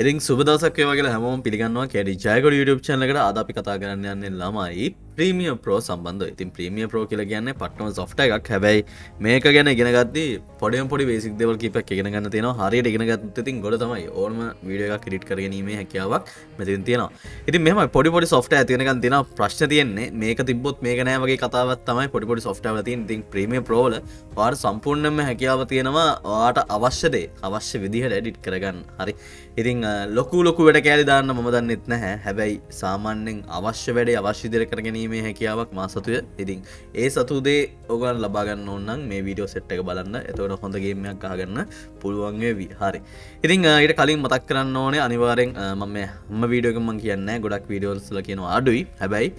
ඉතින් සුබ දවසක් වේවා කියලා හැමෝම පිළිගන්නවා කැඩි ජයගොඩ YouTube channel එකට. අද අපි කතා කරන්න යන්නේ ළමයි Premiere Pro සම්බන්ධව. ඉතින් Premiere Pro කියලා කියන්නේ පට්ටම software එකක්. හැබැයි මේක ගැන ඉගෙන ගද්දී පොඩිම පොඩි basic දේවල් කීපයක් ඉගෙන ගන්න තියෙනවා. හරියට ඉගෙන ගත්තොත් ඉතින් ගොඩ තමයි. ඕනම වීඩියෝ එකක් edit කරගැනීමේ හැකියාවක් මෙතන තියෙනවා. ඉතින් මෙහෙමයි පොඩි software තියෙන ගමන් තියෙනවා ප්‍රශ්න තියෙන්නේ. මේක තිබ්බොත් මේක නෑ වගේ කතාවක් තමයි පොඩි software වල තියෙන. ඉතින් Premiere Pro වල ඔයාලට සම්පූර්ණයෙන්ම හැකියාව තියෙනවා ඔයාලට අවශ්‍ය දේ අවශ්‍ය විදිහට edit කරගන්න. හරි. ඉතින් ලොකු වැඩ කෑලි දාන්න මම දන්නෙත් නැහැ. හැබැයි සාමාන්‍යයෙන් අවශ්‍ය වැඩේ අවශ්‍ය විදිහට කරගැනීමේ හැකියාවක් මා සතුය. ඉතින් ඒ සතු දේ ඔයගොල්ලන් ලබා ගන්න ඕන නම් මේ වීඩියෝ සෙට් එක බලන්න. එතකොට හොඳ ගේම් එකක් ගහගන්න පුළුවන් වේවි. හරි. ඉතින් ඊට කලින් මතක් කරන්න ඕනේ අනිවාර්යෙන් මම හැම වීඩියෝ එකම මම කියන්නේ නැහැ. ගොඩක් වීඩියෝස් වල කියනවා අඩුයි. හැබැයි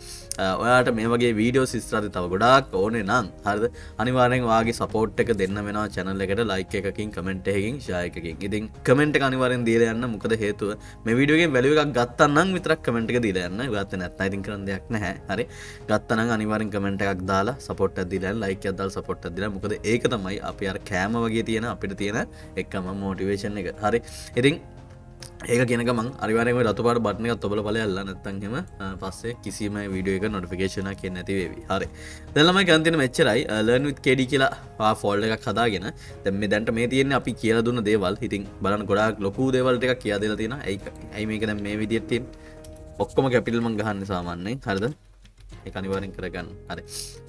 ඔයාලට මේ වගේ වීඩියෝස් ඉස්සරහට තව ගොඩාක් ඕනේ නම් හරිද? අනිවාර්යෙන් ඔයාගේ සපෝට් එක දෙන්න වෙනවා channel එකට like එකකින් comment එකකින් share එකකින්. ඉතින් comment එක අනිවාර්යෙන් දීලා යන්න. මොකද හේතුව මේ වීඩියෝ එකේ වැලියු එකක් ගත්තා නම් විතරක් කමෙන්ට් එක දීලා යන්න. ගත්තේ නැත්නම් ඉතින් කරන්න දෙයක් නැහැ. හරි. ගත්තා නම් අනිවාර්යෙන් කමෙන්ට් එකක් දාලා සපෝට් එකක් දීලා යන්න. ලයික් එකක් දාලා සපෝට් එකක් දීලා. මොකද ඒක තමයි අපි අර කෑම වගේ තියෙන අපිට තියෙන එකම මොටිවේෂන් එක. හරි. ඉතින් ඒක කියන ගමන් අනිවාර්යෙන්ම රතු පාට බටන් එකත් ඔබලා බලයල්ලා නැත්නම් එහෙම පස්සේ කිසිම වීඩියෝ එක නොටිෆිකේෂන් එකක් එන්නේ නැති වේවි. හරි. දැන් ළමයි ගන්න තියෙන මෙච්චරයි. learn with KD කියලා ෆෝල්ඩර් එකක් හදාගෙන දැන් මේ දැන්ට මේ තියෙන්නේ අපි කියලා දුන්න දේවල්. ඉතින් බලන්න ගොඩාක් ලොකු දේවල් ටිකක් කියලා දෙලා තියෙනවා. ඇයි මේක දැන් මේ විදිහට තියෙන්නේ? ඔක්කොම කැපිටල් මම ගහන්නේ සාමාන්‍යයෙන්. හරිද? ඒක අනිවාර්යෙන් කරගන්න. හරි.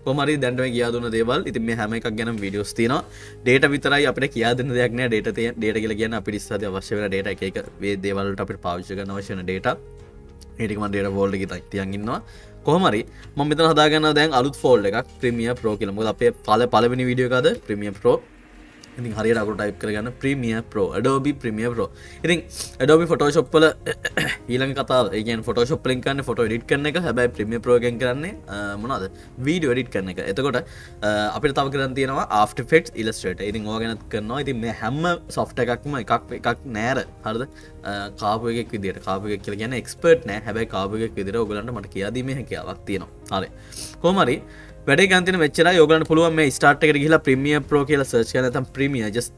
කොහොම හරි දැන් මේ කියා දුන්න දේවල් ඉතින් මේ හැම එකක් ගැනම වීඩියෝස් තියෙනවා. data විතරයි අපිට කියා දෙන්න දෙයක් නෑ. data කියලා කියන්නේ අපිට ඉස්සරහදී අවශ්‍ය වෙන data එක මේ දේවල් වලට අපිට පාවිච්චි කරන්න අවශ්‍ය වෙන data. ඒ ටික මම data folder එකේ තියන් ඉන්නවා. කොහොම හරි මම මෙතන හදාගන්නවා දැන් අලුත් folder එකක් Premiere Pro කියලා. මොකද අපේ පළවෙනි වීඩියෝ එක අද Premiere Pro. ඉතින් හරියට අකුරු ටයිප් කරගන්න Premiere Pro Adobe Premiere Pro. ඉතින් Adobe Photoshop වල ඊළඟ කතාව ඒ කියන්නේ Photoshop වලින් කරන්නේ ෆොටෝ එඩිට් කරන එක. හැබැයි Premiere Pro එකෙන් කරන්නේ මොනවද? වීඩියෝ එඩිට් කරන එක. එතකොට අපිට තව කරන් තියෙනවා After Effects Illustrator. ඉතින් ඕවා ගැනත් කරනවා. ඉතින් මේ හැම software එකක්ම එකක් නෑර. හරිද? කාපු එකෙක් විදියට. කාපු එකෙක් කියලා කියන්නේ expert නෑ. හැබැයි කාපු එකෙක් විදියට ඔයගලන්ට මට කියා දීමේ හැකියාවක් තියෙනවා. හරි. කොහොම හරි වැඩේ ගන්න තියෙන මෙච්චරයි. ඔයගලන්ට පුළුවන් මේ start එකට ගිහිල්ලා Premiere Pro කියලා search කරලා නැත්නම් Premiere just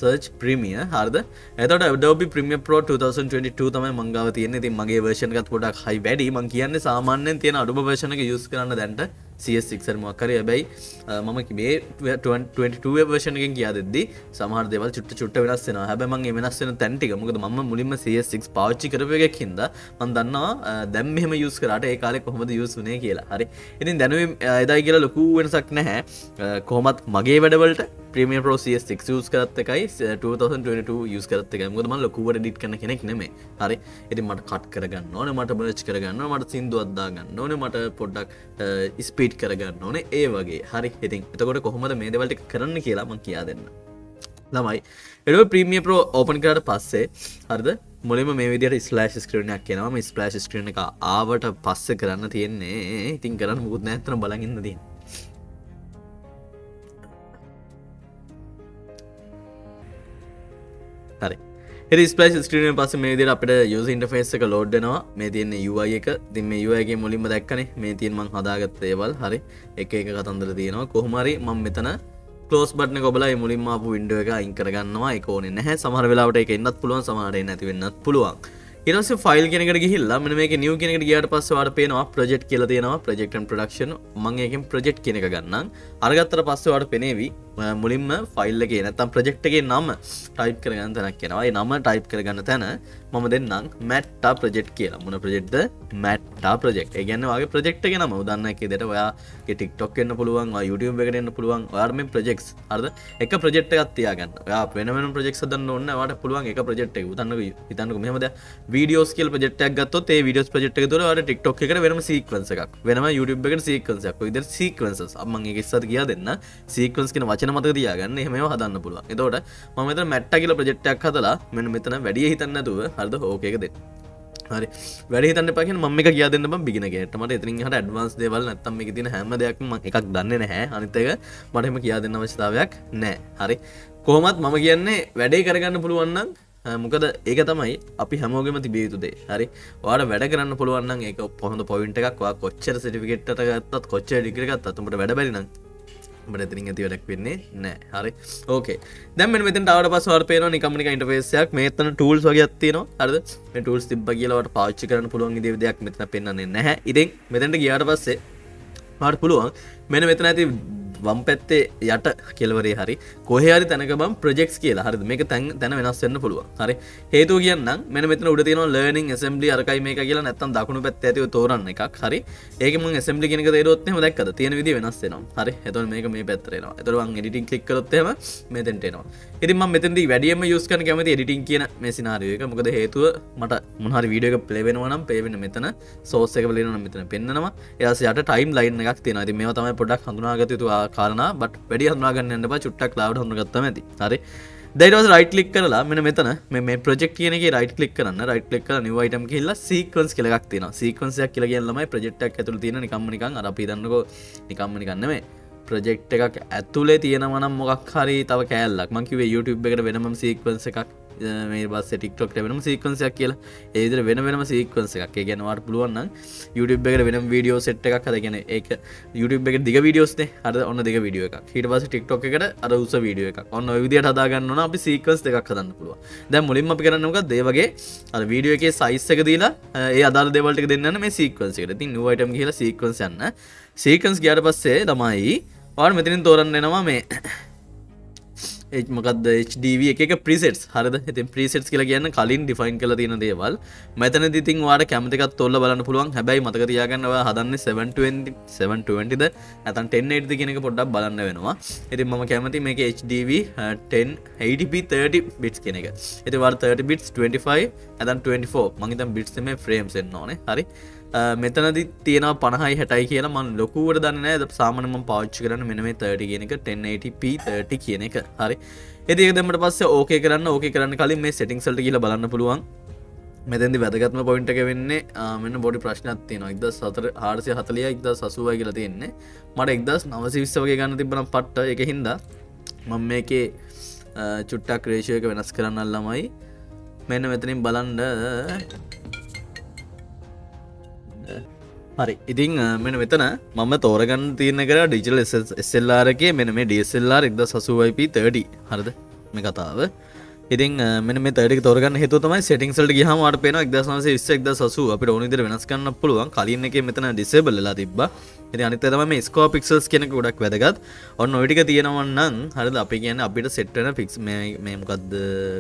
search Premiere. හරිද? එතකොට Adobe Premiere Pro 2022 තමයි මං ගාව තියෙන්නේ. ඉතින් මගේ version එකත් පොඩක් high වැඩි. මං කියන්නේ සාමාන්‍යයෙන් තියෙන Adobe version එක use කරන්න දැන්ට CS6 හරි මොකක් හරි. හැබැයි මම මේ 22 version එකෙන් කියා දෙද්දි සමහර දේවල් චුට්ට වෙනස් වෙනවා. හැබැයි මං මේ වෙනස් වෙන තැන් ටික මොකද මම මුලින්ම CS6 පාවිච්චි කරපු එකක් හින්දා මං දන්නවා දැන් මෙහෙම use කරාට ඒ කාලේ කොහොමද use වුනේ කියලා. හරි. ඉතින් දැනුවේ එදායි කියලා ලොකු වෙනසක් නැහැ. කොහොමත් මගේ වැඩවලට Premiere Pro CS6 use කරත් එකයි 2022 use කරත් එකයි. මොකද මම ලොකුවට edit කරන කෙනෙක් නෙමෙයි. හරි. ඉතින් මට cut කරගන්න ඕනේ, මට merge කරගන්න ඕනේ, මට සින්දුවක් දාගන්න ඕනේ, මට පොඩ්ඩක් speed කරගන්න ඕනේ ඒ වගේ. හරි. ඉතින් එතකොට කොහොමද මේ දේවල් ටික කරන්න කියලා මම කියා දෙන්න. ළමයි Adobe Premiere Pro open කරාට පස්සේ හරිද? මුලින්ම මේ විදිහට ස්ප්ලෑෂ් ස්ක්‍රීන් එකක් එනවා. මේ ස්ප්ලෑෂ් ස්ක්‍රීන් එක ආවට පස්සේ කරන්න තියෙන්නේ ඉතින් කරන්න මොකුත් නැහැ. අතන බලන් ඉන්න තියෙන්නේ. හරි. ඉතින් ස්ප්ලෑෂ් ස්ක්‍රීන් එකෙන් පස්සේ මේ විදිහට අපිට user interface එක load වෙනවා. මේ තියෙන UI එක. ඉතින් මේ UI එකේ මුලින්ම දැක්කනේ. මේ තියෙන මම හදාගත්ත දේවල්. හරි. එක කතන්දර තියෙනවා. කොහොම හරි මම මෙතන close button එක ඔබලා මේ මුලින්ම ආපු window එක අයින් කරගන්නවා. ඒක ඕනේ නැහැ. සමහර වෙලාවට ඒක එන්නත් පුළුවන්. සමහරට එන්නේ නැති වෙන්නත් පුළුවන්. ඊට පස්සේ file කියන එකට ගිහිල්ලා මෙන්න මේකේ new කියන එකට ගියාට පස්සේ ඔයාලට පේනවා project කියලා තියෙනවා. project and production. මම ඒකෙන් project කියන එක ගන්නම්. අරගත්තට පස්සේ ඔයාලට පෙනේවි මුලින්ම ෆයිල් එකේ නැත්නම් ප්‍රොජෙක්ට් එකේ නම ටයිප් කරගන්න තැනක් එනවා. ඒ නම ටයිප් කරගන්න තැන මම දෙන්නම් Matta project කියලා. මොන projectද? Matta project. ඒ කියන්නේ ඔයාගේ project එකේ නම. උදාහරණයක් විදිහට ඔයාගේ TikTok එන්න පුළුවන්, ඔයා YouTube එකට එන්න පුළුවන්. ඔයාට මේ projects හරිද? එක project එකක් තියාගන්න. ඔයා වෙන වෙනම projects හදන්න ඕනේ නැහැ. ඔයාට පුළුවන් එක project එකක්. උදාහරණයක් හිතන්නකෝ මෙහෙම දැන් videos කියලා project එකක් ගත්තොත් ඒ videos project එක තුළ ඔයාට TikTok එකට වෙනම sequence එකක්. වෙනම YouTube එකට sequence එකක්. ඔය විදිහට sequences. මම ඒක ඉස්සරහට ගියා දෙන්න. sequence කියන වචන මතක තියාගන්න. එහෙම ඒවා හදන්න පුළුවන්. එතකොට මම මෙතන Matta කියලා ප්‍රොජෙක්ට් එකක් හදලා මෙන්න මෙතන වැඩි හිතන්න නැතුව හරිද ඕකේ එක දෙන්න. හරි. වැඩි හිතන්න එපා කියන්නේ මම මේක කියා දෙන්න බම් බිගිනර් කෙනෙක්ට. මට එතනින් එහාට ඇඩ්වාන්ස් දේවල් නැත්තම් මේකේ තියෙන හැම දෙයක්ම මම එකක් දන්නේ නැහැ. අනිත් එක මට එහෙම කියා දෙන්න අවශ්‍යතාවයක් නැහැ. හරි. කොහොමත් මම කියන්නේ වැඩේ කරගන්න පුළුවන් නම් මොකද ඒක තමයි අපි හැමෝගෙම තිබිය යුතු දේ. හරි. ඔයාලා වැඩ කරන්න පුළුවන් නම් ඒක හොඳ පොයින්ට් එකක්. ඔයා කොච්චර සර්ටිෆිකේට් එකක් ගත්තත් කොච්චර ඩිග්‍රී ගත්තත් උඹට වැඩ බැරි නම් බට එතනින් ඇති වැඩක් වෙන්නේ නෑ. හරි ඕකේ. දැන් මෙන්න මෙතනට ආවට පස්සේ ඔයාලට පේනවා නිකම්ම නිකන් ඉන්ටර්ෆේස් එකක්. මෙතන ටූල්ස් වගේක් තියෙනවා. හරිද? මේ ටූල්ස් තිබ්බා කියලා ඔයාලට පාවිච්චි කරන්න පුළුවන් විදිහේ දෙයක් මෙතන පෙන්වන්නේ නැහැ. ඉතින් මෙතනට ගියාට පස්සේ ඔයාලට පුළුවන් මෙන්න මෙතන ඇති වම් පැත්තේ යට කෙළවරේ හරි කොහේ හරි තැනක බම් ප්‍රොජෙක්ට්ස් කියලා. හරිද? මේක තැන වෙනස් වෙන්න පුළුවන්. හරි. හේතුව කියන්නම් මෙන්න මෙතන උඩ තියෙනවා ලර්නින් ඇසෙම්බලි අරකයි මේක කියලා නැත්තම් දකුණු පැත්තේ ඇතිව තෝරන්න එකක්. හරි. ඒකෙන් මම ඇසෙම්බලි කියන එක තේරුවොත් එහෙම දැක්කද? තියෙන විදිය වෙනස් වෙනවා. හරි. එතකොට මේක මේ පැත්තට එනවා. එතකොට මම එඩිටින් ක්ලික් කරොත් එහෙම මෙතෙන්ට එනවා. ඉතින් මම මෙතෙන්දී වැඩියෙන්ම යූස් කරන්න කැමති එඩිටින් කියන මේ සිනාරියෝ එක. මොකද හේතුව මට මොන හරි වීඩියෝ එක ප්ලේ වෙනවා නම් ප්ලේ වෙන්න මෙතන සෝස් එක බලනවා නම් මෙතන පෙන්නනවා. ඊට පස්සේ යට ටයිම් ලයින් එකක් තියෙනවා. ඉතින් මේවා තමයි පොඩ්ඩක් හඳුනාගත යුතු කාරණා. බට් වැඩි හඳුනා ගන්න යන්න එපා. චුට්ටක් ක්ලවුඩ් හඳුනාගත්තාම ඇති. හරි. දැන් ඊට පස්සේ රයිට් ක්ලික් කරලා මෙන්න මෙතන මේ ප්‍රොජෙක්ට් කියන එකේ රයිට් ක්ලික් කරන්න. රයිට් ක්ලික් කරලා නිව් අයිටම් ගිහිල්ලා සීක්වන්ස් කියලා එකක් තියෙනවා. සීක්වන්ස් එකක් කියලා කියන ළමයි ප්‍රොජෙක්ට් එකක් ඇතුළේ තියෙන නිකම්ම නිකන් අර අපි දන්නකෝ නිකම්ම නිකන් නෙමෙයි. ප්‍රොජෙක්ට් එකක් ඇතුලේ තියෙනවා නම් මොකක් හරි තව කෑල්ලක්. මම කිව්වේ YouTube එකට වෙනම සීක්වන්ස් එකක් මේ පස්සේ TikTok එකට වෙනම සීක්වන්ස් එකක් කියලා. ඒ විදිහට වෙනම සීක්වන්ස් එකක්. ඒ කියන්නේ ඔයාලට පුළුවන් නම් YouTube එකට වෙනම වීඩියෝ සෙට් එකක් හදලා කියන්නේ ඒක YouTube එකේ දිග වීඩියෝස් නේ. අර ඔන්න දිග වීඩියෝ එකක්. ඊට පස්සේ TikTok එකට අර උස වීඩියෝ එකක්. ඔන්න ඔය විදිහට හදා ගන්න ඕන අපි සීක්වන්ස් දෙකක් හදන්න පුළුවන්. දැන් මුලින්ම අපි කරන්නේ මොකක්ද? ඒ වගේ අර වීඩියෝ එකේ සයිස් එක දීලා ඒ අදාළ දේවල් ටික දෙන්න යන මේ සීක්වන්ස් එකට. ඉතින් new item ගිහලා සීක්වන්ස් යන්න. සීක්වන්ස් ගියාට පස්සේ තමයි ඔයාලා මෙතනින් තෝරන්න එනවා මේ මොකක්ද HDV එක presets. හරිද? ඉතින් presets කියලා කියන්නේ කලින් define කරලා තියෙන දේවල්. මෙතනදී ඉතින් ඔයාලට කැමති එකක් තෝරලා බලන්න පුළුවන්. හැබැයි මතක තියාගන්න ඔයා හදන්නේ 720ද නැත්නම් 1080ද කියන එක පොඩ්ඩක් බලන්න වෙනවා. ඉතින් මම කැමති මේකේ HDV 1080p 30 bits කියන එක. ඉතින් ඔයාලට 30 bits 25 නැත්නම් 24 මම හිතන්නේ bits නෙමෙයි frames එන්න ඕනේ. හරි. මෙතනදි තියෙනවා 50යි 60යි කියලා මම ලොකුවට දන්නේ නැහැ. සාමාන්‍යයෙන් මම පාවිච්චි කරන්නේ මෙන්න මේ 30 කියන එක 1080p 30 කියන එක. හරි. ඉතින් ඒක දැම්මට පස්සේ ඕකේ කරන්න කලින් මේ settings වලට ගිහලා බලන්න පුළුවන්. මෙතෙන්දි වැදගත්ම පොයින්ට් එක වෙන්නේ මෙන්න පොඩි ප්‍රශ්නයක් තියෙනවා. 1440යි 1080යි කියලා තියෙන්නේ. මට 1920 වගේ ගන්න තිබ්බනම් පට්ට. ඒකින්ද මම මේකේ චුට්ටක් රේෂියෝ එක වෙනස් කරන්න ළමයි. මෙන්න මෙතනින් බලන්න හරි. ඉතින් මෙන්න මෙතන මම තෝරගන්න තියෙන කර ඩිජිටල් SLR එකේ මෙන්න මේ DSLR 1080p 30. හරිද? මේ කතාව. ඉතින් මෙන්න මේ 30 එක තෝරගන්න හේතුව තමයි settings වලට ගියාම ඔයාලට පේනවා 1920 1080 අපිට ඕන විදිහට වෙනස් කරන්න පුළුවන්. කලින් එකේ මෙතන disable වෙලා තිබ්බා. ඉතින් අනිත් එක තමයි මේ score pixels කියන එක ගොඩක් වැදගත්. ඔන්න ওই ටික තියෙනවා නම් හරිද? අපි කියන්නේ අපිට set වෙන pix මේ මොකද්ද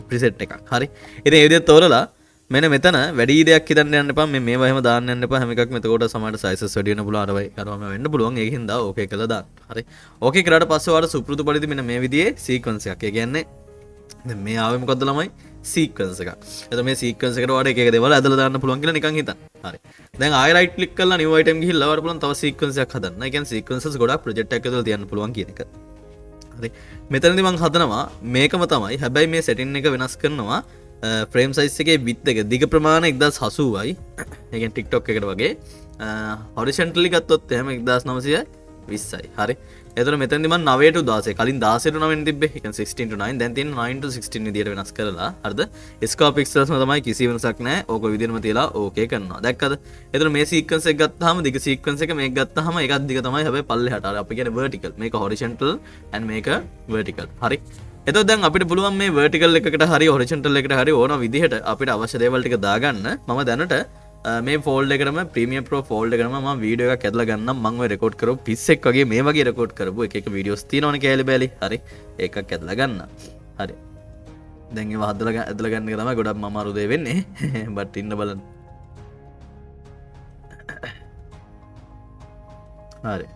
preset එකක්. හරි. ඉතින් ඒ විදිහට තෝරලා මෙන්න මෙතන වැඩි දෙයක් හිතන්න යන්න එපා. මේවා එහෙම දාන්න යන්න එපා. හැම එකක්ම එතකොට සමහරට sizes වැඩි වෙන්න පුළුවන්. අරවයි කරවම වෙන්න පුළුවන්. ඒකින් දා ඕකේ කළා දාන්න. හරි. ඕකේ කරාට පස්සේ ඔයාලට සුපුරුදු පරිදි මෙන්න මේ විදිහේ sequence එකක්. ඒ කියන්නේ දැන් මේ ආවේ මොකද්ද ළමයි? sequence එකක්. එතකොට මේ sequence එකට ඔයාලට එක එක දේවල් ඇදලා දාන්න පුළුවන් කියලා නිකන් හිතන්න. හරි. දැන් ආයෙ right click කරලා new item ගිහිල්ලා ඔයාලට පුළුවන් තව sequence එකක් හදන්න. ඒ කියන්නේ sequences ගොඩක් project එකක් ඇතුළේ තියන්න පුළුවන් කියන එක. හරි. මෙතනදී මම හදනවා මේකම තමයි. හැබැයි මේ setting එක වෙනස් කරනවා. ෆ්‍රේම් සයිස් එකේ width එක දිග ප්‍රමාණය 1080යි. ඒ කියන්නේ TikTok එකට වගේ. horizontally ගත්තොත් එහෙම 1920යි. හරි. එතකොට මෙතනදී මම 9 to 16 කලින් 16 to 9 තිබ්බේ. ඒ කියන්නේ 16 to 9 දැන් තියෙන 9 to 16 විදියට වෙනස් කරලා. හරිද? score pixels තමයි කිසි වෙනසක් නැහැ. ඕක විදියටම තියලා ඕකේ කරනවා. දැක්කද? එතකොට මේ sequence එක ගත්තාම දිග sequence එක මේක ගත්තාම එකක් දිග තමයි. හැබැයි පල්ලෙහාට අර අපි කියන්නේ vertical. මේක horizontal and මේක vertical. හරි. එතකොට දැන් අපිට පුළුවන් මේ vertical එකකට හරි horizontal එකකට හරි ඕන විදිහට අපිට අවශ්‍ය දේවල් ටික දාගන්න. මම දැනට මේ ෆෝල්ඩර් එකටම Premiere Pro ෆෝල්ඩර් එකටම මම වීඩියෝ එකක් ඇදලා ගන්නම්. මම ඔය රෙකෝඩ් කරපු පිස්සෙක් වගේ මේ වගේ රෙකෝඩ් කරපු එක වීඩියෝස් තියෙනවනේ කෑලි බෑලි. හරි. ඒකක් ඇදලා ගන්න. හරි. දැන් ඒව ඇදලා ගන්න එක තමයි ගොඩක් අමාරු දෙයක් වෙන්නේ. බට් ඉන්න බලන්න. හරි.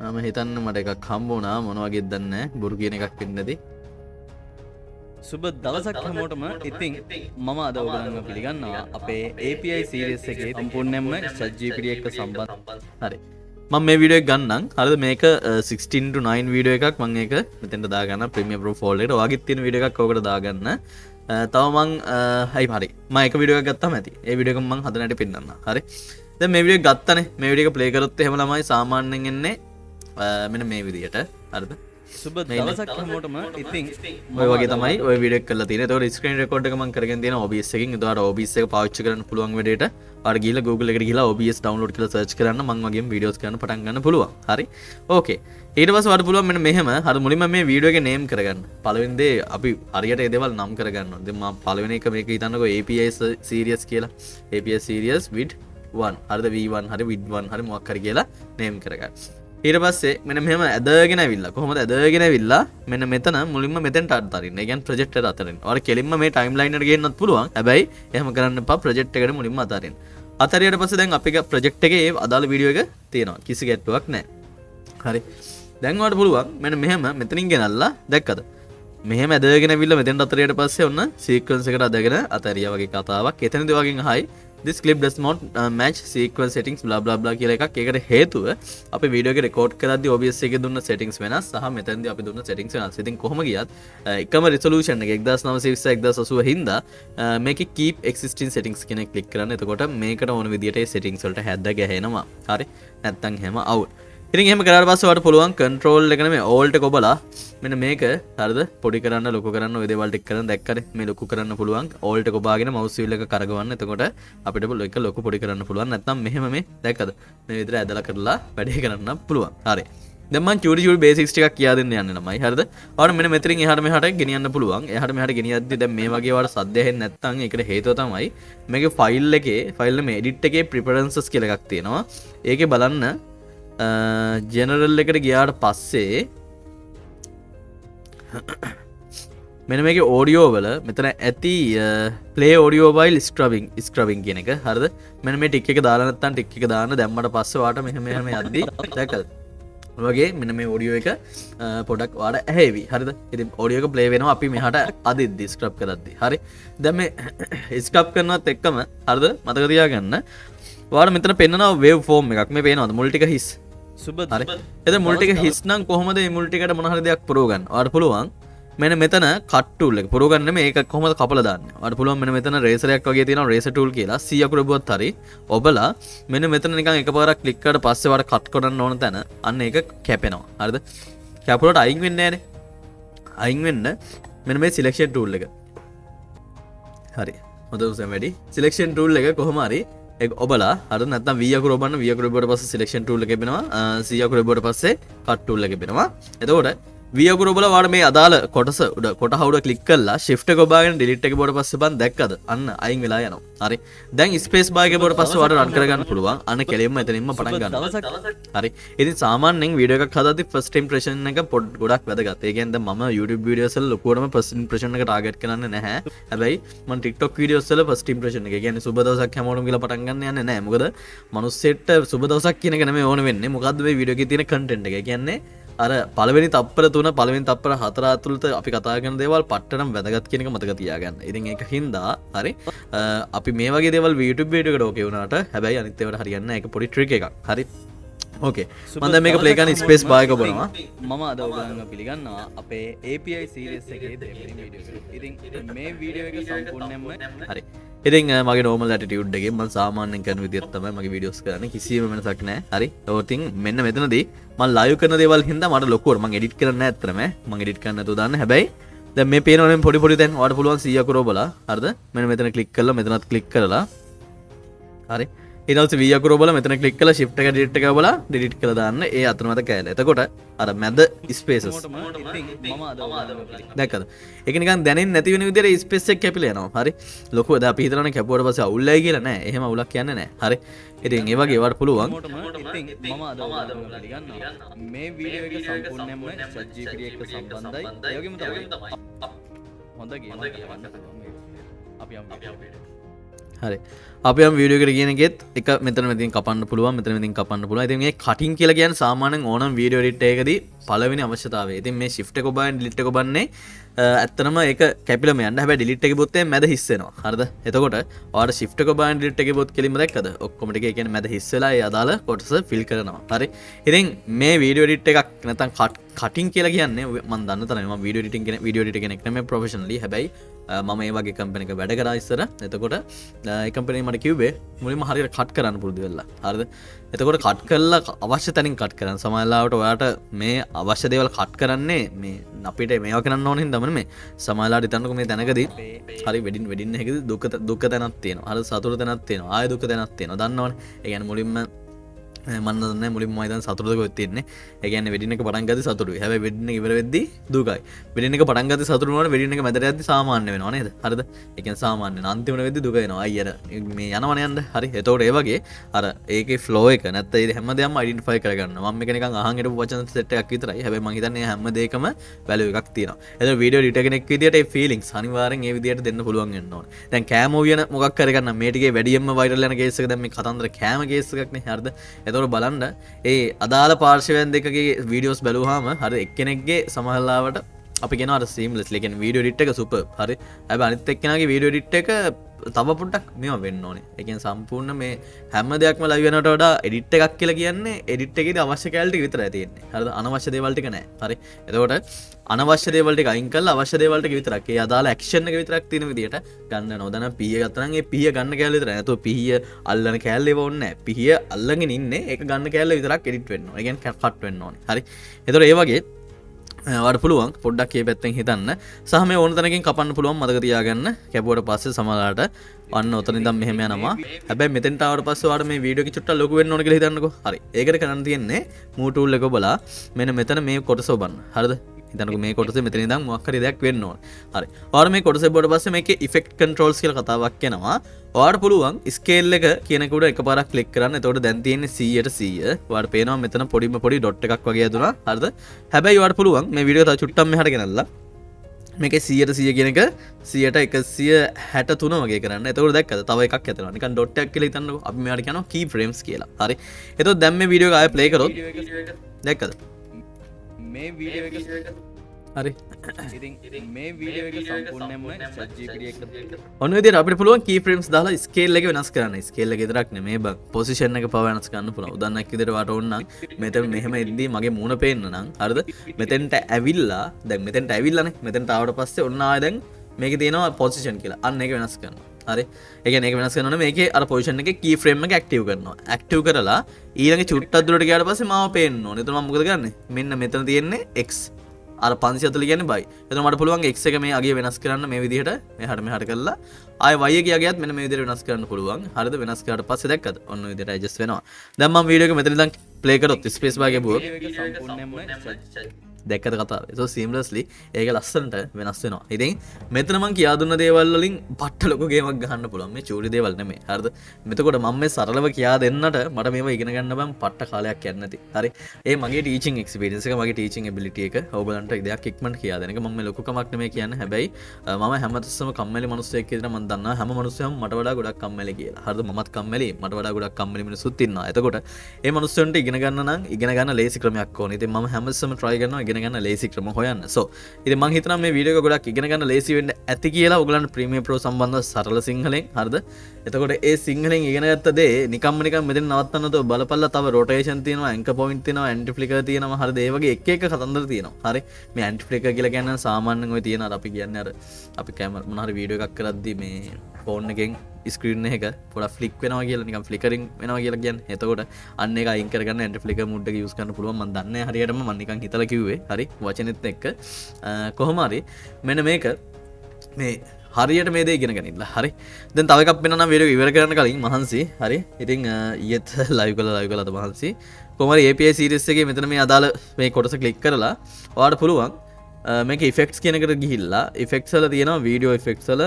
මම හිතන්නේ මට එකක් හම්බ වුණා මොන වගේද දන්නේ නැහැ. බොරු කියන එකක් වෙන්නේ නැති. සුබ දවසක් හැමෝටම. ඉතින් මම අද ඔයගලන්ව පිළිගන්නවා අපේ API series එකේ සම්පූර්ණයෙන්ම ChatGPT එක්ක සම්බන්ධ. හරි. මම මේ වීඩියෝ එක ගන්නම්. හරිද? මේක 16 to 9 වීඩියෝ එකක්. මම ඒක මෙතෙන්ට දාගන්න Premiere Pro folder එකට. ඔයාගෙත් තියෙන වීඩියෝ එකක් ඕකට දාගන්න. තව මං හරි. මම එක වීඩියෝ එකක් ගත්තාම ඇති. ඒ වීඩියෝ එක මම හදන හැටි පෙන්නන්න. හරි. දැන් මේ වීඩියෝ එක ගත්තනේ. මේ වීඩියෝ එක ප්ලේ කරොත් එහෙම ළමයි සාමාන්‍යයෙන් එන්නේ මෙන්න මේ විදියට. හරිද? සුබ දවසක් හැමෝටම. ඉතින් ඔය වගේ තමයි ඔය වීඩියෝ එක කරලා තියෙන්නේ. ඒතකොට ස්ක්‍රීන් රෙකෝඩ් එක මම කරගෙන තියෙන OBS එකකින්. ඒතකොට OBS එක පාවිච්චි කරන්න පුළුවන් වෙලෙට ඔයාලා ගිහලා Google එකට ගිහලා OBS download කරලා search කරන්න මම වගේම වීඩියෝස් කරන්න පටන් ගන්න පුළුවන්. හරි. ඕකේ. ඊට පස්සේ ඔයාලට පුළුවන් මෙන්න මෙහෙම හරි මුලින්ම මේ වීඩියෝ එකේ name කරගන්න. පළවෙනි දේ අපි හරියට ඒ දේවල් නම් කරගන්න ඕනේ. දැන් මම පළවෙනි එක මේක හිතන්නකෝ API series කියලා. API series with 1. හරිද V1 හරි with 1 හරි මොකක් හරි කියලා name කරගන්න. ඊට පස්සේ මෙන්න මෙහෙම ඇදගෙන ඇවිල්ලා කොහොමද ඇදගෙන ඇවිල්ලා මෙන්න මෙතන මුලින්ම මෙතෙන්ට අතරින්න. ඒ කියන්නේ ප්‍රොජෙක්ට් එකට අතරින්න. ඔයාලා කෙලින්ම මේ ටයිම්ලයින් එකට ගේන්නත් පුළුවන්. හැබැයි එහෙම කරන්න එපා. ප්‍රොජෙක්ට් එකට මුලින්ම අතරින්න. අතරියට පස්සේ දැන් අපේ ප්‍රොජෙක්ට් එකේ ඒ අදාළ වීඩියෝ එක තියෙනවා. කිසි ගැටලුවක් නැහැ. හරි. දැන් ඔයාලට පුළුවන් මෙන්න මෙහෙම මෙතනින් ගෙනල්ලා දැක්කද? මෙහෙම ඇදගෙන ඇවිල්ලා මෙතෙන්ට අතරියට පස්සේ ඔන්න සීක්වෙන්ස් එකට අදගෙන අතරියා වගේ කතාවක්. එතනදී වගේ අහයි this clip does not match sequence settings blah blah blah කියලා එකක්. ඒකට හේතුව අපි වීඩියෝ එක රෙකෝඩ් කරද්දී OBS එකේ දුන්න settings වෙනස් සහ මෙතනදී අපි දුන්න settings වෙනස්. ඉතින් කොහොම ගියත් එකම resolution එක 1920 1080 හින්දා මේකේ keep existing settings කියන එක ක්ලික් කරන්න. එතකොට මේකට ඕන විදියට ඒ settings වලට හැද්ද ගැහෙනවා. හරි. නැත්තම් එහෙම out. ඉතින් එහෙම කරාට පස්සේ ඔයාලට පුළුවන් control එක නෙමෙයි alt එක ඔබලා මෙන්න මේක හරිද පොඩි කරන්න ලොකු කරන්න ඔය දේවල් ටික කරන්න දැක්කද මේ ලොකු කරන්න පුළුවන් alt එක ඔබාගෙන mouse wheel එක කරගවන්න. එතකොට අපිට ඒක ලොකු පොඩි කරන්න පුළුවන්. නැත්නම් මෙහෙම මේ දැක්කද මේ විදිහට ඇදලා කරලා වැඩේ කරන්න පුළුවන්. හරි. දැන් මම චූටි බේසික්ස් ටිකක් කියා දෙන්න යන්නේ ළමයි. හරිද? ඔයාලට මෙන්න මෙතනින් එහාට මෙහාට ගෙනියන්න පුළුවන්. එහාට මෙහාට ගෙනියද්දි දැන් මේ වගේ ඔයාලට සද්ද ඇහෙන්නේ නැත්නම් ඒකට හේතුව තමයි මේකේ ෆයිල් එකේ edit එකේ preferences කියලා එකක් තියෙනවා. ඒකේ බලන්න ජෙනරල් එකට ගියාට පස්සේ මෙන්න මේකේ ඔඩියෝ වල මෙතන ඇති play audio while scrubbing කියන එක. හරිද? මෙන්න මේ ටික් එක දාලා නැත්නම් ටික් එක දාන්න දැම්මට පස්සේ ඔයාලට මෙහෙම යද්දි දැක්කද? වගේ මෙන්න මේ ඔඩියෝ එක පොඩක් ඔයාලට ඇහෙවි. හරිද? ඉතින් ඔඩියෝ එක ප්ලේ වෙනවා අපි මෙහාට අදිද්දි ස්ක්‍රබ් කරද්දි. හරි? දැන් මේ ස්ක්‍රබ් කරනවත් එක්කම හරිද? මතක තියාගන්න. ඔයාලට මෙතන පෙන්නනවා wave form එකක්. මේ පේනවද? මුල් ටික හිස්. සුබ හරි. එතන මුල් ටික හිස් නම් කොහොමද මේ මුල් ටිකට මොන හරි දෙයක් පුරව ගන්න? ඔයාලට පුළුවන් මෙන්න මෙතන කට් ටූල් එක පුරව ගන්න නෙමෙයි ඒක කොහොමද කපලා දාන්නේ. ඔයාලට පුළුවන් මෙන්න මෙතන රේසර් එකක් වගේ තියෙනවා රේසර් ටූල් කියලා 100 අකුර බුවත් හරි. ඔබලා මෙන්න මෙතන නිකන් එකපාරක් ක්ලික් කරලා පස්සේ ඔයාලට කට් කරන්න ඕන තැන අන්න ඒක කැපෙනවා. හරිද? කැපුවට අයින් වෙන්නේ නැහනේ. අයින් වෙන්න මෙන්න මේ සිලෙක්ෂන් ටූල් එක. හරි. හොඳ උසම වැඩි. සිලෙක්ෂන් ටූල් එක කොහොම හරි ඒක ඔබලා හරිද නැත්නම් V අකුර ඔබන්න V අකුර ඔබුවට පස්සේ සිලෙක්ෂන් ටූල් එක ලැබෙනවා. C අකුර ඔබුවට පස්සේ කට් ටූල් එක ලැබෙනවා. එතකොට V අකුර ඔබලා වාට මේ අදාළ කොටස උඩ කොටහ උඩ ක්ලික් කරලා shift එක ඔබාගෙන delete එක බවට පස්සේ බන් දැක්කද? අන්න අයින් වෙලා යනවා. හරි. දැන් space bar එක බවට පස්සේ වාට run කරගන්න පුළුවන්. අන්න කෙලින්ම එතනින්ම පටන් ගන්නවා. හරි. ඉතින් සාමාන්‍යයෙන් වීඩියෝ එකක් හදද්දී first impression එක ගොඩක් වැදගත්. ඒ කියන්නේ දැන් මම YouTube videos වල ලොකුවටම first impression එක target කරන්නේ නැහැ. හැබැයි මම TikTok videos වල first impression එක. ඒ කියන්නේ සුබ දවසක් හැමෝටම කියලා පටන් ගන්න යන්නේ නැහැ. මොකද මිනිස්සෙට සුබ දවසක් කියන එක නෙමෙයි ඕන වෙන්නේ. මොකද්ද මේ වීඩියෝ එකේ තියෙන content එක. ඒ කියන්නේ අර පළවෙනි තප්පර 3 පළවෙනි තප්පර 4 ඇතුළත අපි කතා කරන දේවල් පට්ටනම් වැදගත් කියන එක මතක තියාගන්න. ඉතින් ඒක හින්දා හරි අපි මේ වගේ දේවල් YouTube වීඩියෝ එකට ඕකේ වුණාට හැබැයි අනිත් ඒවාට හරියන්නේ නැහැ. ඒක පොඩි ට්‍රික් එකක්. හරි. ඕකේ. මම දැන් මේක ප්ලේ කරන ස්පේස් බාර් එක බලනවා. මම අද ඔයගොල්ලන්ව පිළිගන්නවා අපේ API series එකේ දෙවෙනි වීඩියෝ එක. ඉතින් මේ වීඩියෝ එක සම්පූර්ණයෙන්ම හරි. ඉතින් මගේ normal attitude එකෙන් මම සාමාන්‍යයෙන් කරන විදිහට තමයි මගේ වීඩියෝස් කරන්නේ. කිසිම වෙනසක් නැහැ. හරි. ඉතින් මෙන්න මෙතනදී මම live කරන දේවල් හින්දා මට ලොකුවට මම edit කරන්නේ නැහැ අත්‍තරම. මම edit කරන්න නැතුව දාන්න. හැබැයි දැන් මේ පේනවනේ පොඩි පොඩි දැන් ඔයාලට පුළුවන් 100 අකුර ඔබලා. හරිද? මෙන්න මෙතන click කරලා මෙතනත් click කරලා. හරි. ඊට පස්සේ V අකුර ඔබලා මෙතන click කරලා shift එක delete එක ඔබලා delete කරලා දාන්න. ඒ අතරමැද කෑල්ල. එතකොට අර මැද spaces මම අද දැක්කද? ඒක නිකන් දැනෙන්නේ නැති වෙන විදිහට ස්පේස් එක කැපිලා යනවා. හරි. ලොකු දැන් අපි හිතනවානේ කැපුවට පස්සේ අවුල්ලයි කියලා නෑ. එහෙම අවුලක් කියන්නේ නෑ. හරි. ඉතින් ඒ වගේ ඒවට පුළුවන්. ඉතින් මම අද ඔයගොල්ලන්ව පිළිගන්නවා මේ වීඩියෝ එක සම්පූර්ණයෙන්ම ChatGPT එක්ක සම්බන්ධයි. ඒ වගේම තමයි හොඳ ගේමක් කරන්න පුළුවන්. අපි හරි. අපි යම් වීඩියෝ එකට කියන එකෙත් එක මෙතන මෙතනින් කපන්න පුළුවන් මෙතන මෙතනින් කපන්න පුළුවන්. ඉතින් මේ කටින් කියලා කියන්නේ සාමාන්‍යයෙන් ඕනම වීඩියෝ එඩිට් එකකදී පළවෙනි අවශ්‍යතාවය. ඉතින් මේ shift එක ඔබාගෙන delete එක ඔබන්නේ ඇත්තටම ඒක කැපිලම යන්න. හැබැයි delete එකේ බොත් මැද හිස් වෙනවා. හරිද? එතකොට ඔයාලට shift එක ඔබාගෙන delete එකේ බොත් කෙලින්ම දැක්කද? ඔක්කොම ටික ඒ කියන්නේ මැද හිස් වෙලා ඒ අදාළ කොටස fill කරනවා. හරි. ඉතින් මේ වීඩියෝ එඩිට් එකක් නැත්නම් කටින් කියලා කියන්නේ මම දන්න තරමේ මම වීඩියෝ එඩිටින් කෙනෙක් නෙමෙයි ප්‍රොෆෙෂනලි. හැබැයි මම ඒ වගේ කම්පැනි එක වැඩ කරා ඉස්සර. එතකොට ඒ කම්පැනි මට කිව්වේ මුලින්ම හරියට කට් කරන්න පුරුදු වෙලා. හරිද? එතකොට කට් කරලා අවශ්‍ය තැනින් කට් කරන්න. සමහරවිට ඔයාට මේ අවශ්‍ය දේවල් කට් කරන්නේ මේ අපිට මේවා කරන්න ඕන හින්දාම නෙමෙයි. සමහරවිට හිතන්නකෝ මේ තැනකදී හරි වෙඩින්න එකදී දුක තැනක් තියෙනවා. හරි සතුට තැනක් තියෙනවා. ආය දුක තැනක් තියෙනවා. දන්නවනේ. ඒ කියන්නේ මුලින්ම මන්න මුලින් මයිතන් සතුරක වෙතින්නේ ඒගැන වෙඩිනක පටන්ගත සතුරු හැ වෙඩින ඉවර වෙද්දි දුකයි වෙඩිනක පටන්ගත සතුරුවට වෙඩිනක මැදර ඇති සාමාන්‍ය වෙන නේද හරිද එක සාමාන්‍ය අන්තිමන වෙදදි දුකනවා අයිර මේ යනවනයන්ද හරි එතවට ඒවගේ අර ඒක ෆලෝ එක නැත හැම දෙම අයිඩිෆයි කරගන්න ම එකක අහගට වචන සටක් විතරයි හැබ මහිතන්නේ හැම දෙකම වැල එකක් තින එද වීඩියෝ ඩිටගෙනෙක් විදිට ෆිලික් සනිවාරෙන් ඒ විදියට දෙන්න පුළුවන් න්නවා දැන් කෑම වියන මොක් කරගන්න මේටිගේ වැඩියම වයිරලන ගේසක දැම කතන්දර කෑම ගේසකක්න හරද එතවට බලන්න ඒ අදාළ පාර්ශවයන් දෙකගේ වීඩියෝස් බැලුවාම හරි එක්කෙනෙක්ගේ සමහල්ලාවට අපි ගෙන සීම්ලස් ලෙකෙන් වීඩියෝ ඩිට් එක සුප හරි ඇබ අනිත් එක්කෙනගේ වීඩියෝ ඩිට් එක තව පුටක් මෙම වෙන්න ඕනේ එකෙන් සම්පූර්ණ මේ හැම දෙයක්ම ලයිවෙනට වඩා එඩිට් එකක් කියලා කියන්නේ එඩිට් එකේදී අවශ්‍ය කැලටි විතර තියෙන්නේ හරිද අනවශ්‍ය දේවල් ටික නෑ හරි එතකොට අනවශ්‍ය දේවල් ටික අයින් කරලා අවශ්‍ය දේවල් ටික විතරක් ඒ අදාළ ඇක්ෂන් එක විතරක් තියෙන විදියට ගන්න ඕන පීය ගත්තා නම් ඒ පීය ගන්න කැලේ විතර නැතෝ පීය අල්ලන කැලේ වොන්නේ නෑ පීය අල්ලගෙන ඉන්නේ ඒක ගන්න කැලේ විතරක් එඩිට් වෙන්න ඕනේ ඒ කියන්නේ කට් වෙන්න ඕනේ හරි එතකොට ඒ වගේ වට පුළුවන් පොඩ්ඩක් ඒ පැත්තෙන් හිතන්න සහ මේ ඕන තැනකින් කපන්න පුළුවන් මතක තියාගන්න කැපුවට පස්සේ සමහරලාට අන්න ඔතන ඉඳන් මෙහෙම යනවා හැබැයි මෙතෙන්ට ආවට පස්සේ ඔයාලට මේ වීඩියෝ එක චුට්ටක් ලොකු වෙන්න ඕන කියලා හිතන්නකෝ හරි ඒකට කරන්න තියෙන්නේ මූ ටූල් එක ඔබලා මෙන්න මෙතන මේ කොටස ඔබන්න හරිද හිතන්නකෝ මේ කොටසේ මෙතන ඉඳන් මොකක් හරි දෙයක් වෙන්න ඕන හරි ඔයාලා මේ කොටසේ බොඩ පස්සේ මේකේ ඉෆෙක්ට් කන්ට්‍රෝල්ස් කියලා කතාවක් එනවා ඔයාලට පුළුවන් ස්කේල් එක කියනකොට එකපාරක් ක්ලික් කරන්න එතකොට දැන් තියෙන්නේ 100ට 100 ඔයාලට පේනවා මෙතන පොඩි ඩොට් එකක් වගේ ඇදුනා හරිද හැබැයි ඔයාලට පුළුවන් මේ වීඩියෝ එක තව චුට්ටක් මෙහාට ගෙනල්ලා මේක 100ට 100 කියන එක 100ට 163 වගේ කරන්න. එතකොට දැක්කද? තව එකක් ඇතනවා. නිකන් ඩොට් එකක් කියලා හිතන්නකෝ. අපි මෙයාට කියනවා key frames කියලා. හරි. එතකොට දැන් මේ වීඩියෝ එක ආයෙ ප්ලේ කරොත් දැක්කද? මේ වීඩියෝ එක හරි. ඉතින් මේ වීඩියෝ එක සම්පූර්ණයෙන්ම ChatGPT එක ඔන්න විදිහට අපිට පුළුවන් key frames දාලා scale එක වෙනස් කරන්න. scale එක විතරක් නෙමෙයි බං. position එක පව වෙනස් කරන්න පුළුවන්. උදාහරණයක් විදිහට වාට ඕන නම් මෙතන මෙහෙම එද්දී මගේ මූණ පේන්න නම් හරිද? මෙතෙන්ට ඇවිල්ලා දැන් මෙතෙන්ට ඇවිල්ලානේ. මෙතෙන්ට ආවට පස්සේ ඔන්න ආයෙ දැන් මේකේ තියෙනවා position කියලා. අන්න ඒක වෙනස් කරනවා. හරි. ඒ කියන්නේ ඒක වෙනස් කරනකොට මේකේ අර position එකේ key frame එක active කරනවා. active කරලා ඊළඟ චුට්ටක් දුරට ගියාට පස්සේ මාව පේන්න ඕනේ. එතකොට මම මොකද කරන්නේ? මෙන්න මෙතන තියෙන්නේ x අර 540 කියන්නේ බයි. එතන මට පුළුවන් x එක මේ අගය වෙනස් කරන්න මේ විදිහට මෙහාට කරලා ආය y එක අගයත් මෙන්න මේ විදිහට වෙනස් කරන්න පුළුවන්. හරිද? වෙනස් කරාට පස්සේ දැක්කද? ඔන්න ඔය විදිහට ඇඩ්ජස්ට් වෙනවා. දැන් මම වීඩියෝ එක මෙතන ඉඳන් ප්ලේ කරොත් ස්පේස් බාර් එක ගියොත් සම්පූර්ණයෙන්ම දැක්කද කතාව. ඒක සීම්ලස්ලි ඒක ලස්සනට වෙනස් වෙනවා. ඉතින් මෙතන මම කියා දුන්න දේවල් වලින් පට්ට ලොකු ගේමක් ගහන්න පුළුවන්. මේ චූටි දේවල් නෙමෙයි. හරිද? මෙතකොට මම මේ සරලව කියා දෙන්නට මට මේවා ඉගෙන ගන්න බෑම පට්ට කාලයක් යන්න නැති. හරි. ඒ මගේ ටීචින් එක්ස්පීරියන්ස් එක මගේ ටීචින් එබිලිටි එක ඔයගලන්ට දෙයක් ඉක්මනට කියා දෙන එක මම මේ ලොකු කමක් නෙමෙයි කියන්නේ. හැබැයි මම හැමතිස්සම කම්මැලි මිනිස්සෙක් කියලා මම දන්නවා. හැම මිනිස්සෙම මට වඩා ගොඩක් කම්මැලි කියලා. හරිද? මමත් කම්මැලි. මට වඩා ගොඩක් කම්මැලි මිනිස්සුත් ඉන්නවා. එතකොට මේ මිනිස්සුන්ට ඉගෙන ගන්න නම් ඉගෙන ගන්න ලේසි ක්‍රමයක් ඕනේ. ඉතින් මම හැමතිස්සම try කරනවා ඉගෙන ගන්න ලේසි ක්‍රම හොයන්න. So ඉතින් මම හිතනවා මේ වීඩියෝ එක ගොඩක් ඉගෙන ගන්න ලේසි වෙන්න ඇති කියලා ඔයගලන්ට Premiere Pro සම්බන්ධව සරල සිංහලෙන් හරිද? එතකොට ඒ සිංහලෙන් ඉගෙන ගත්ත දේ නිකම්ම මෙතන නවත්තන්න නැතුව බලපල්ලා තව rotation තියෙනවා, anchor point තියෙනවා, anti flicker තියෙනවා හරිද? ඒ වගේ එක කතන්දර තියෙනවා. හරි. මේ anti flicker කියලා කියන්නේ සාමාන්‍යයෙන් ඔය තියෙන අර අපි කියන්නේ අර අපි කැමරා මොන හරි වීඩියෝ එකක් කරද්දී මේ ෆෝන් එකෙන් ස්ක්‍රීන් එක පොඩක් ෆ්ලික් වෙනවා කියලා නිකන් ෆ්ලිකරින් වෙනවා කියලා කියන්නේ. එතකොට අන්න ඒක අයින් කරගන්න ඇන්ටි ෆ්ලිකර් මෝඩ් එක යූස් කරන්න පුළුවන්. මම දන්නේ නැහැ හරියටම මම නිකන් හිතලා කිව්වේ. හරි වචනෙත් එක්ක කොහොම හරි මෙන්න මේක මේ හරියට මේ දේ ඉගෙන ගනින්න. හරි. දැන් තව එකක් වෙනවා නම් වීඩියෝ ඉවර කරන්න කලින් මහන්සි. හරි. ඉතින් ඊයේත් ලයිව් කළාද මහන්සි. කොහොම හරි API series එකේ මෙතන මේ අදාළ මේ කොටස ක්ලික් කරලා ඔයාලට පුළුවන් මේක effects කියන එකට ගිහිල්ලා effects වල තියෙනවා video effects වල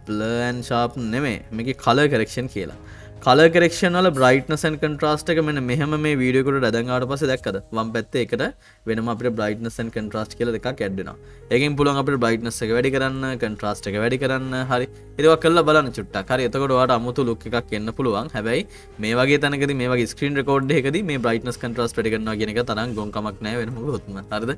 blur and sharp නෙමෙයි මේකේ color correction කියලා. color correction වල brightness and contrast එක මෙන්න මෙහෙම මේ වීඩියෝ එකට දැන් ආවට පස්සේ දැක්කද? වම් පැත්තේ එකට වෙනම අපිට brightness and contrast කියලා දෙකක් ඇඩ් වෙනවා. ඒකෙන් පුළුවන් අපිට brightness එක වැඩි කරන්න, contrast එක වැඩි කරන්න, හරි. ඒක කරලා බලන්න චුට්ටක්. හරි එතකොට ඔයාලට අමුතු ලුක් එකක් එන්න පුළුවන්. හැබැයි මේ වගේ තැනකදී මේ වගේ ස්ක්‍රීන් රෙකෝඩ් එකකදී මේ බ්‍රයිට්නස් කොන්ට්‍රාස්ට් වැඩි කරනවා කියන එක තරම් ගොන් කමක් නැහැ වෙන මොකොත්ම. හරිද?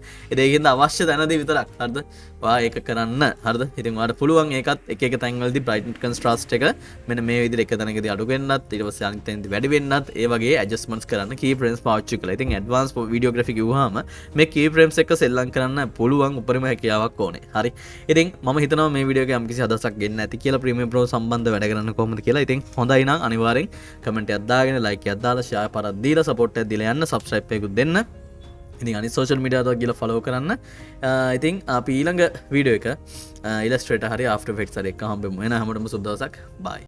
ඒකින්ද අවශ්‍ය තැනදී විතරක්. හරිද? ඔයා ඒක කරන්න. හරිද? ඉතින් ඔයාලට පුළුවන් ඒකත් එක එක තැන්වලදී බ්‍රයිට්නස් කොන්ට්‍රාස්ට් එක මෙන්න මේ විදිහට එක තැනකදී අඩු වෙන්නත් ඊට පස්සේ අනිත් තැනදී වැඩි වෙන්නත් ඒ වගේ ඇඩ්ජස්ට්මන්ට්ස් කරන්න කී ෆ්‍රේම්ස් පාවිච්චි කළා. ඉතින් ඇඩ්වාන්ස් වීඩියෝග්‍රැෆි කිව්වහම මේ කී ෆ්‍රේම්ස් එක සෙල්ලම් කරන්න පුළුවන් උපරිම හැකියාවක් ඕනේ. හරි. ඉතින් මම හිතනවා මේ වීඩියෝ එකේ යම්කිසි අදහසක් ගෙන්න ඇති කියලා ප්‍රීමියර් ප්‍රෝ සම්බන්ධ වැඩ කරන්න කොහොමද කියලා. ඉතින් හොඳයි නම් අනිවාර්යෙන් කමෙන්ට් එකක් දාගෙන ලයික් එකක් දාලා ෂෙයාර් පාරක් දීලා සපෝට් එකක් දීලා යන්න සබ්ස්ක්‍රයිබ් එකකුත් දෙන්න. ඉතින් අනිත් සෝෂල් මීඩියා වලට ගිහලා ෆලෝ කරන්න. ඉතින් අපි ඊළඟ වීඩියෝ එක ඉලස්ට්‍රේටර් හරි ආෆ්ටර් ඉෆෙක්ට්ස් හරි එක හම්බෙමු. එන හැමෝටම සුබ දවසක්. බයි.